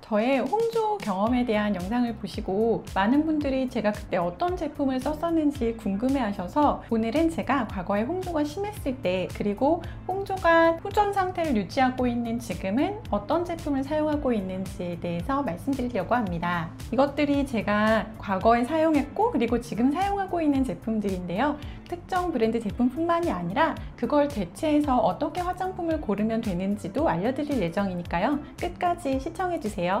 저의 홍조 경험에 대한 영상을 보시고 많은 분들이 제가 그때 어떤 제품을 썼었는지 궁금해 하셔서 오늘은 제가 과거에 홍조가 심했을 때 그리고 홍조가 후전 상태를 유지하고 있는 지금은 어떤 제품을 사용하고 있는지에 대해서 말씀드리려고 합니다. 이것들이 제가 과거에 사용했고 그리고 지금 사용하고 있는 제품들인데요. 특정 브랜드 제품뿐만이 아니라 그걸 대체해서 어떻게 화장품을 고르면 되는지도 알려드릴 예정이니까요. 끝까지 시청해주세요.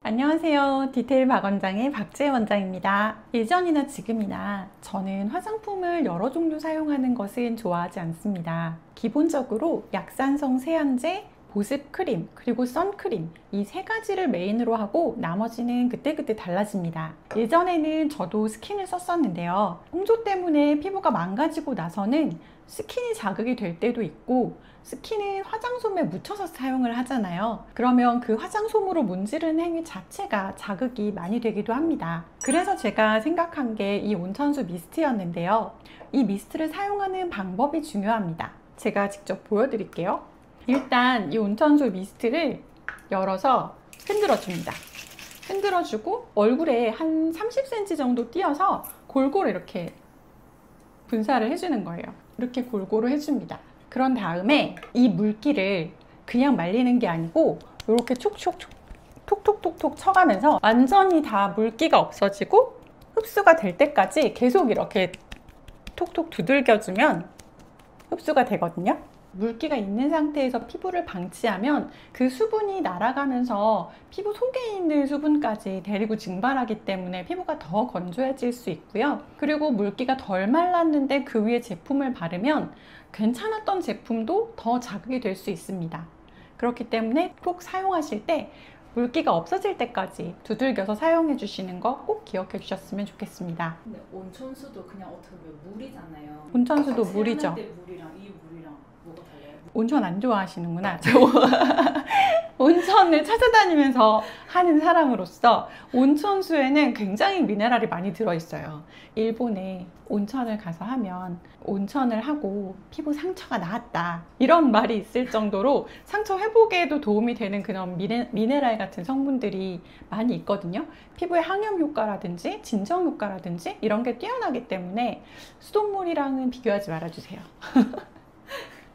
안녕하세요. 디테일 박원장의 박지혜 원장입니다. 예전이나 지금이나 저는 화장품을 여러 종류 사용하는 것은 좋아하지 않습니다. 기본적으로 약산성 세안제, 보습 크림, 그리고 선크림 이 세 가지를 메인으로 하고 나머지는 그때그때 달라집니다. 예전에는 저도 스킨을 썼었는데요. 홍조 때문에 피부가 망가지고 나서는 스킨이 자극이 될 때도 있고 스킨은 화장솜에 묻혀서 사용을 하잖아요. 그러면 그 화장솜으로 문지르는 행위 자체가 자극이 많이 되기도 합니다. 그래서 제가 생각한 게 이 온천수 미스트였는데요. 이 미스트를 사용하는 방법이 중요합니다. 제가 직접 보여드릴게요. 일단 이 온천수 미스트를 열어서 흔들어줍니다. 흔들어주고 얼굴에 한 30cm 정도 띄어서 골고루 이렇게 분사를 해주는 거예요. 이렇게 골고루 해줍니다. 그런 다음에 이 물기를 그냥 말리는 게 아니고 이렇게 촉촉촉 톡톡톡톡 쳐가면서 완전히 다 물기가 없어지고 흡수가 될 때까지 계속 이렇게 톡톡 두들겨주면 흡수가 되거든요. 물기가 있는 상태에서 피부를 방치하면 그 수분이 날아가면서 피부 속에 있는 수분까지 데리고 증발하기 때문에 피부가 더 건조해질 수 있고요. 그리고 물기가 덜 말랐는데 그 위에 제품을 바르면 괜찮았던 제품도 더 자극이 될 수 있습니다. 그렇기 때문에 꼭 사용하실 때 물기가 없어질 때까지 두들겨서 사용해 주시는 거 꼭 기억해 주셨으면 좋겠습니다. 근데 온천수도 그냥 어떻게 보면 물이잖아요. 온천수도 물이죠. 물이랑 이 물이랑 뭐가 달라요? 온천 안 좋아하시는구나. 온천을 찾아다니면서 하는 사람으로서 온천수에는 굉장히 미네랄이 많이 들어있어요. 일본에 온천을 가서 하면 온천을 하고 피부 상처가 나았다 이런 말이 있을 정도로 상처 회복에도 도움이 되는 그런 미네랄 같은 성분들이 많이 있거든요. 피부의 항염 효과라든지 진정 효과라든지 이런 게 뛰어나기 때문에 수돗물이랑은 비교하지 말아주세요.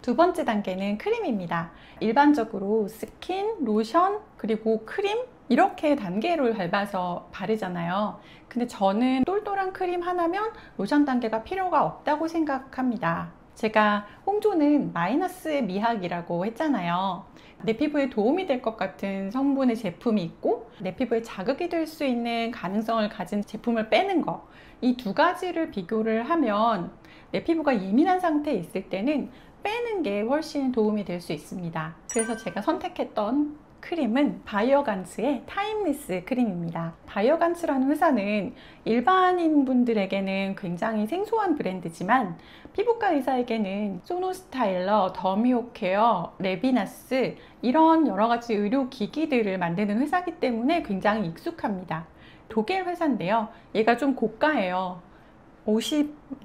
두 번째 단계는 크림입니다. 일반적으로 스킨, 로션, 그리고 크림 이렇게 단계를 밟아서 바르잖아요. 근데 저는 똘똘한 크림 하나면 로션 단계가 필요가 없다고 생각합니다. 제가 홍조는 마이너스의 미학이라고 했잖아요. 내 피부에 도움이 될 것 같은 성분의 제품이 있고 내 피부에 자극이 될 수 있는 가능성을 가진 제품을 빼는 거, 이 두 가지를 비교를 하면 내 피부가 예민한 상태에 있을 때는 빼는 게 훨씬 도움이 될 수 있습니다. 그래서 제가 선택했던 크림은 바이오간츠의 타임리스 크림입니다. 바이오간츠라는 회사는 일반인 분들에게는 굉장히 생소한 브랜드지만 피부과 의사에게는 소노스타일러, 더미오케어, 레비나스 이런 여러 가지 의료기기들을 만드는 회사이기 때문에 굉장히 익숙합니다. 독일 회사인데요. 얘가 좀 고가예요.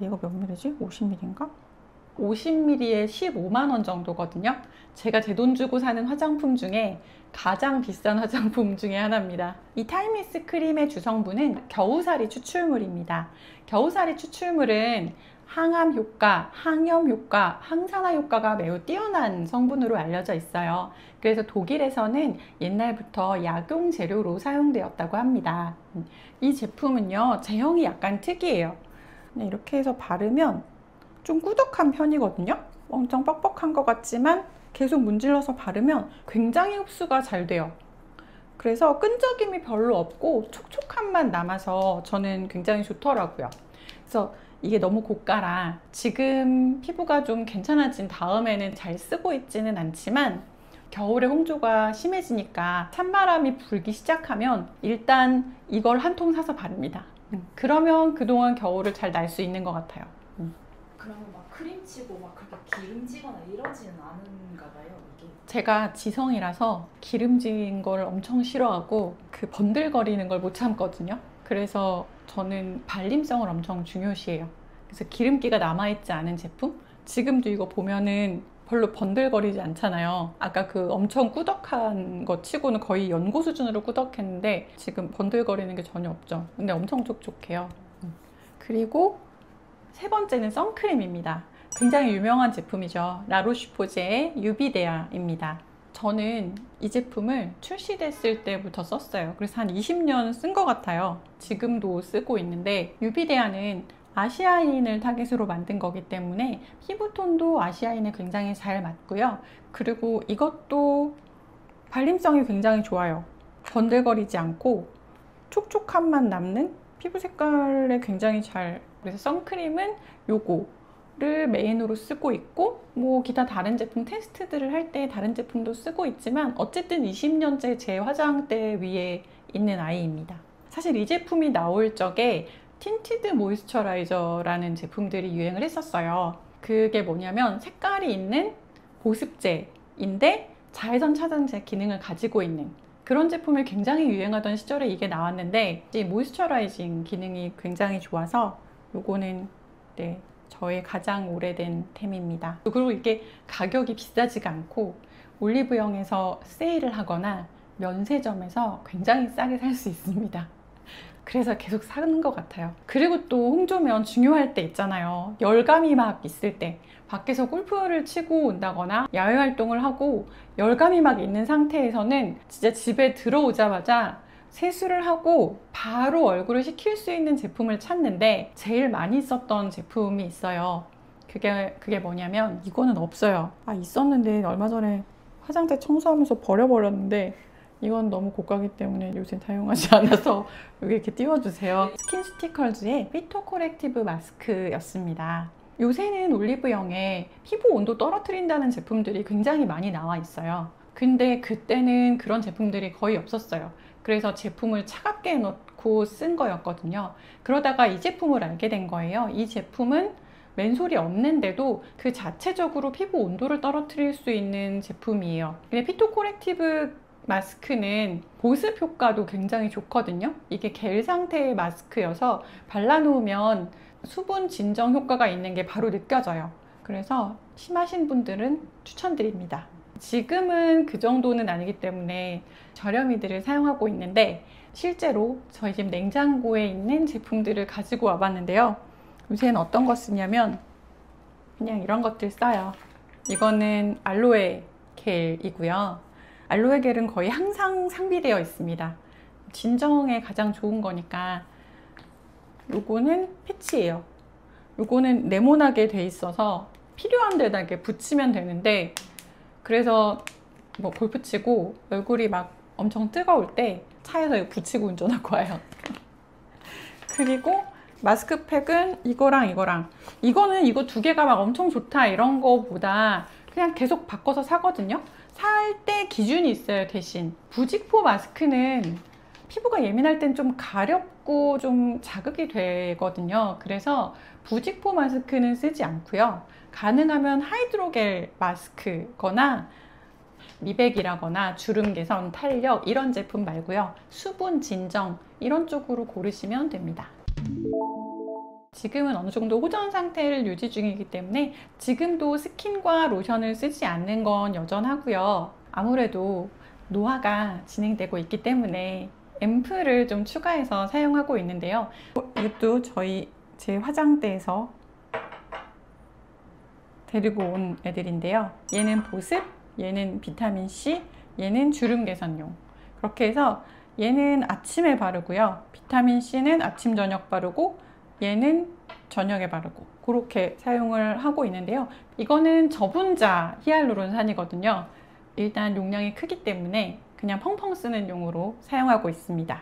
얘가 몇 ml지? 50ml인가? 50ml에 15만 원 정도거든요. 제가 제 돈 주고 사는 화장품 중에 가장 비싼 화장품 중에 하나입니다. 이 타임리스 크림의 주성분은 겨우살이 추출물입니다. 겨우살이 추출물은 항암 효과, 항염 효과, 항산화 효과가 매우 뛰어난 성분으로 알려져 있어요. 그래서 독일에서는 옛날부터 약용 재료로 사용되었다고 합니다. 이 제품은요, 제형이 약간 특이해요. 이렇게 해서 바르면 좀 꾸덕한 편이거든요. 엄청 뻑뻑한 것 같지만 계속 문질러서 바르면 굉장히 흡수가 잘 돼요. 그래서 끈적임이 별로 없고 촉촉함만 남아서 저는 굉장히 좋더라고요. 그래서 이게 너무 고가라 지금 피부가 좀 괜찮아진 다음에는 잘 쓰고 있지는 않지만 겨울에 홍조가 심해지니까 찬바람이 불기 시작하면 일단 이걸 한 통 사서 바릅니다. 그러면 그동안 겨울을 잘 날 수 있는 것 같아요. 그러면 막 크림치고 막 그렇게 기름지거나 이러지는 않은가 봐요, 이게. 제가 지성이라서 기름진 걸 엄청 싫어하고 그 번들거리는 걸 못 참거든요. 그래서 저는 발림성을 엄청 중요시해요. 그래서 기름기가 남아있지 않은 제품? 지금도 이거 보면은 별로 번들거리지 않잖아요. 아까 그 엄청 꾸덕한 거 치고는 거의 연고 수준으로 꾸덕했는데 지금 번들거리는 게 전혀 없죠. 근데 엄청 촉촉해요. 그리고 세 번째는 선크림입니다. 굉장히 유명한 제품이죠. 라로슈포제의 유비데아입니다. 저는 이 제품을 출시됐을 때부터 썼어요. 그래서 한 20년 쓴 것 같아요. 지금도 쓰고 있는데 유비데아는 아시아인을 타깃으로 만든 거기 때문에 피부톤도 아시아인에 굉장히 잘 맞고요. 그리고 이것도 발림성이 굉장히 좋아요. 번들거리지 않고 촉촉함만 남는 피부 색깔에 굉장히 잘, 그래서 선크림은 요거를 메인으로 쓰고 있고 뭐 기타 다른 제품 테스트들을 할 때 다른 제품도 쓰고 있지만 어쨌든 20년째 제 화장대 위에 있는 아이입니다. 사실 이 제품이 나올 적에 틴티드 모이스처라이저라는 제품들이 유행을 했었어요. 그게 뭐냐면 색깔이 있는 보습제인데 자외선 차단제 기능을 가지고 있는 그런 제품이 굉장히 유행하던 시절에 이게 나왔는데 이 모이스처라이징 기능이 굉장히 좋아서 요거는 네, 저의 가장 오래된 템입니다. 그리고 이게 가격이 비싸지가 않고 올리브영에서 세일을 하거나 면세점에서 굉장히 싸게 살 수 있습니다. 그래서 계속 사는 것 같아요. 그리고 또 홍조면 중요할 때 있잖아요. 열감이 막 있을 때 밖에서 골프를 치고 온다거나 야외 활동을 하고 열감이 막 있는 상태에서는 진짜 집에 들어오자마자 세수를 하고 바로 얼굴을 식힐 수 있는 제품을 찾는데 제일 많이 썼던 제품이 있어요. 그게 뭐냐면 이거는 없어요. 있었는데 얼마 전에 화장대 청소하면서 버려버렸는데 이건 너무 고가기 때문에 요새 사용하지 않아서 여기 이렇게 띄워주세요. 스킨스티컬즈의 피토 코렉티브 마스크였습니다. 요새는 올리브영에 피부 온도 떨어뜨린다는 제품들이 굉장히 많이 나와 있어요. 근데 그때는 그런 제품들이 거의 없었어요. 그래서 제품을 차갑게 넣고 쓴 거였거든요. 그러다가 이 제품을 알게 된 거예요. 이 제품은 맨솔이 없는데도 그 자체적으로 피부 온도를 떨어뜨릴 수 있는 제품이에요. 근데 피토 코렉티브 마스크는 보습 효과도 굉장히 좋거든요. 이게 겔 상태의 마스크여서 발라놓으면 수분 진정 효과가 있는 게 바로 느껴져요. 그래서 심하신 분들은 추천드립니다. 지금은 그 정도는 아니기 때문에 저렴이들을 사용하고 있는데 실제로 저희 집 냉장고에 있는 제품들을 가지고 와봤는데요. 요새는 어떤 거 쓰냐면 그냥 이런 것들 써요. 이거는 알로에 겔이고요. 알로에 겔은 거의 항상 상비되어 있습니다. 진정에 가장 좋은 거니까. 요거는 패치예요. 요거는 네모나게 돼 있어서 필요한 데다 이렇게 붙이면 되는데 그래서 뭐 골프 치고 얼굴이 막 엄청 뜨거울 때 차에서 이거 붙이고 운전하고 와요. 그리고 마스크팩은 이거랑 이거는 이거 두 개가 막 엄청 좋다 이런 거보다 그냥 계속 바꿔서 사거든요. 살 때 기준이 있어요. 대신 부직포 마스크는 피부가 예민할 땐 좀 가렵고 좀 자극이 되거든요. 그래서 부직포 마스크는 쓰지 않고요. 가능하면 하이드로겔 마스크거나 미백이라거나 주름 개선, 탄력 이런 제품 말고요. 수분 진정 이런 쪽으로 고르시면 됩니다. 지금은 어느 정도 호전 상태를 유지 중이기 때문에 지금도 스킨과 로션을 쓰지 않는 건 여전하고요. 아무래도 노화가 진행되고 있기 때문에 앰플을 좀 추가해서 사용하고 있는데요. 이것도 제 화장대에서 데리고 온 애들인데요. 얘는 보습, 얘는 비타민C, 얘는 주름 개선용. 그렇게 해서 얘는 아침에 바르고요. 비타민C는 아침 저녁 바르고 얘는 저녁에 바르고 그렇게 사용을 하고 있는데요. 이거는 저분자 히알루론산이거든요. 일단 용량이 크기 때문에 그냥 펑펑 쓰는 용으로 사용하고 있습니다.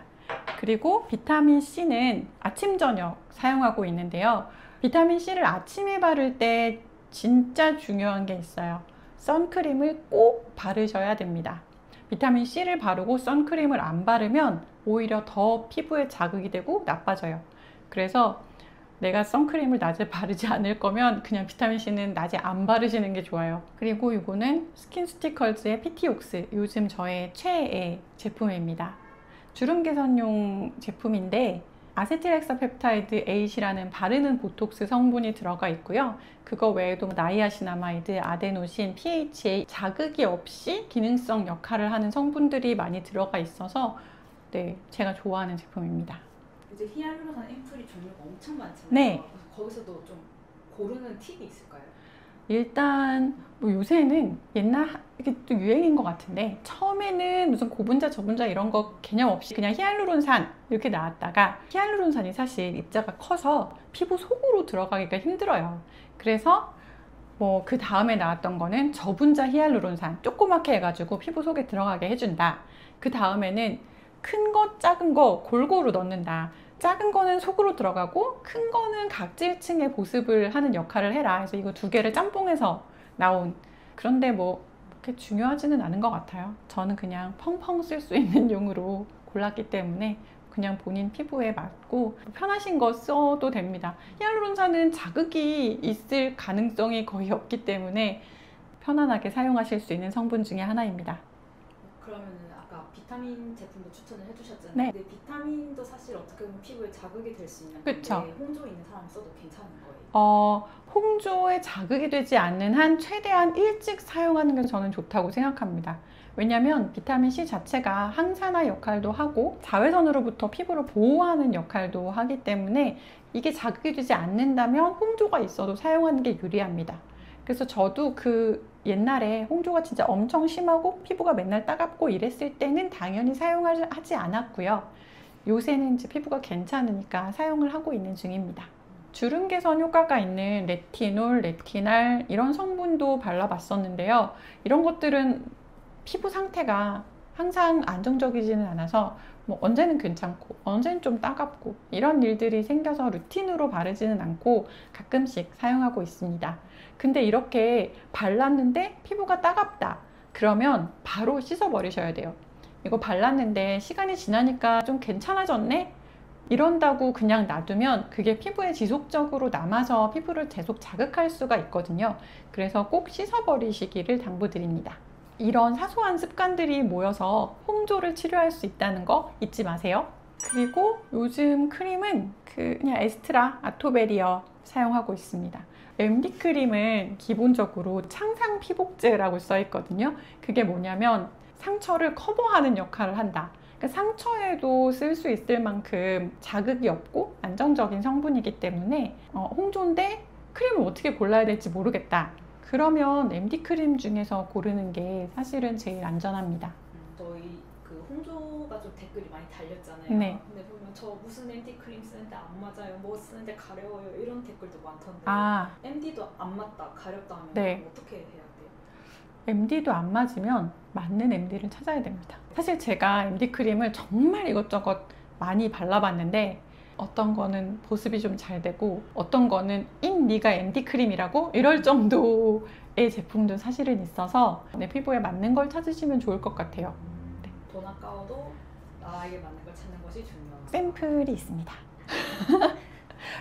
그리고 비타민C는 아침 저녁 사용하고 있는데요. 비타민C를 아침에 바를 때 진짜 중요한 게 있어요. 선크림을 꼭 바르셔야 됩니다. 비타민C를 바르고 선크림을 안 바르면 오히려 더 피부에 자극이 되고 나빠져요. 그래서 내가 선크림을 낮에 바르지 않을 거면 그냥 비타민C는 낮에 안 바르시는 게 좋아요. 그리고 이거는 스킨스티컬즈의 PT옥스, 요즘 저의 최애 제품입니다. 주름 개선용 제품인데 아세틸엑사펩타이드 8이라는 바르는 보톡스 성분이 들어가 있고요. 그거 외에도 나이아신아마이드, 아데노신, PHA 자극이 없이 기능성 역할을 하는 성분들이 많이 들어가 있어서 네, 제가 좋아하는 제품입니다. 이제 히알루론산 앰플이 종류가 엄청 많잖아요. 네. 거기서도 좀 고르는 팁이 있을까요? 일단 뭐 요새는 옛날 이게 또 유행인 것 같은데 처음에는 무슨 고분자 저분자 이런 거 개념 없이 그냥 히알루론산 이렇게 나왔다가 히알루론산이 사실 입자가 커서 피부 속으로 들어가기가 힘들어요. 그래서 뭐 그 다음에 나왔던 거는 저분자 히알루론산 조그맣게 해가지고 피부 속에 들어가게 해준다. 그 다음에는 큰 거 작은 거 골고루 넣는다. 작은 거는 속으로 들어가고 큰 거는 각질층의 보습을 하는 역할을 해라. 그래서 이거 두 개를 짬뽕해서 나온, 그런데 뭐 그렇게 중요하지는 않은 것 같아요. 저는 그냥 펑펑 쓸 수 있는 용으로 골랐기 때문에 그냥 본인 피부에 맞고 편하신 거 써도 됩니다. 히알루론산은 자극이 있을 가능성이 거의 없기 때문에 편안하게 사용하실 수 있는 성분 중에 하나입니다. 그러면은 아까 비타민 제품도 추천을 해주셨잖아요. 네. 근데 비타민도 사실 어떻게 보면 피부에 자극이 될 수 있는 건데 그쵸. 홍조 있는 사람 써도 괜찮은 거예요? 홍조에 자극이 되지 않는 한 최대한 일찍 사용하는 게 저는 좋다고 생각합니다. 왜냐하면 비타민C 자체가 항산화 역할도 하고 자외선으로부터 피부를 보호하는 역할도 하기 때문에 이게 자극이 되지 않는다면 홍조가 있어도 사용하는 게 유리합니다. 그래서 저도 그 옛날에 홍조가 진짜 엄청 심하고 피부가 맨날 따갑고 이랬을 때는 당연히 사용하지 않았고요. 요새는 이제 피부가 괜찮으니까 사용을 하고 있는 중입니다. 주름 개선 효과가 있는 레티놀, 레티날 이런 성분도 발라봤었는데요. 이런 것들은 피부 상태가 항상 안정적이지는 않아서 뭐 언제는 괜찮고 언제는 좀 따갑고 이런 일들이 생겨서 루틴으로 바르지는 않고 가끔씩 사용하고 있습니다. 근데 이렇게 발랐는데 피부가 따갑다. 그러면 바로 씻어버리셔야 돼요. 이거 발랐는데 시간이 지나니까 좀 괜찮아졌네? 이런다고 그냥 놔두면 그게 피부에 지속적으로 남아서 피부를 계속 자극할 수가 있거든요. 그래서 꼭 씻어버리시기를 당부드립니다. 이런 사소한 습관들이 모여서 홍조를 치료할 수 있다는 거 잊지 마세요. 그리고 요즘 크림은 그냥 에스트라 아토베리어 사용하고 있습니다. MD 크림은 기본적으로 창상 피복제라고 써 있거든요. 그게 뭐냐면 상처를 커버하는 역할을 한다. 그러니까 상처에도 쓸 수 있을 만큼 자극이 없고 안정적인 성분이기 때문에 홍조인데 크림을 어떻게 골라야 될지 모르겠다. 그러면 MD 크림 중에서 고르는 게 사실은 제일 안전합니다. 저희 그 홍조가 좀 댓글이 많이 달렸잖아요. 네. 근데 보면 저 무슨 MD 크림 쓰는데 안 맞아요, 뭐 쓰는데 가려워요 이런 댓글도 많던데 MD도 안 맞다, 가렵다 하면 네. 어떻게 해야 돼요? MD도 안 맞으면 맞는 MD를 찾아야 됩니다. 사실 제가 MD 크림을 정말 이것저것 많이 발라봤는데 어떤 거는 보습이 좀 잘 되고 어떤 거는 네가 MD 크림이라고? 이럴 정도의 제품도 사실은 있어서 내 피부에 맞는 걸 찾으시면 좋을 것 같아요. 네. 돈 아까워도 나에게 맞는 걸 찾는 것이 중요하다. 샘플이 있습니다.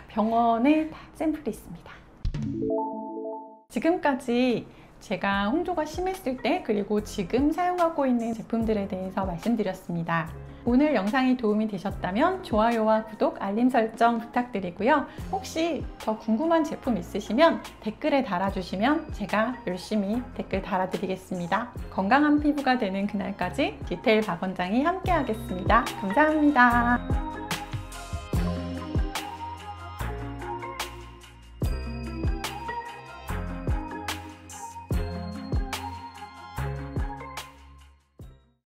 병원에 다 샘플이 있습니다. 지금까지 제가 홍조가 심했을 때 그리고 지금 사용하고 있는 제품들에 대해서 말씀드렸습니다. 오늘 영상이 도움이 되셨다면 좋아요와 구독, 알림 설정 부탁드리고요. 혹시 더 궁금한 제품 있으시면 댓글에 달아주시면 제가 열심히 댓글 달아드리겠습니다. 건강한 피부가 되는 그날까지 디테일 박원장이 함께 하겠습니다. 감사합니다.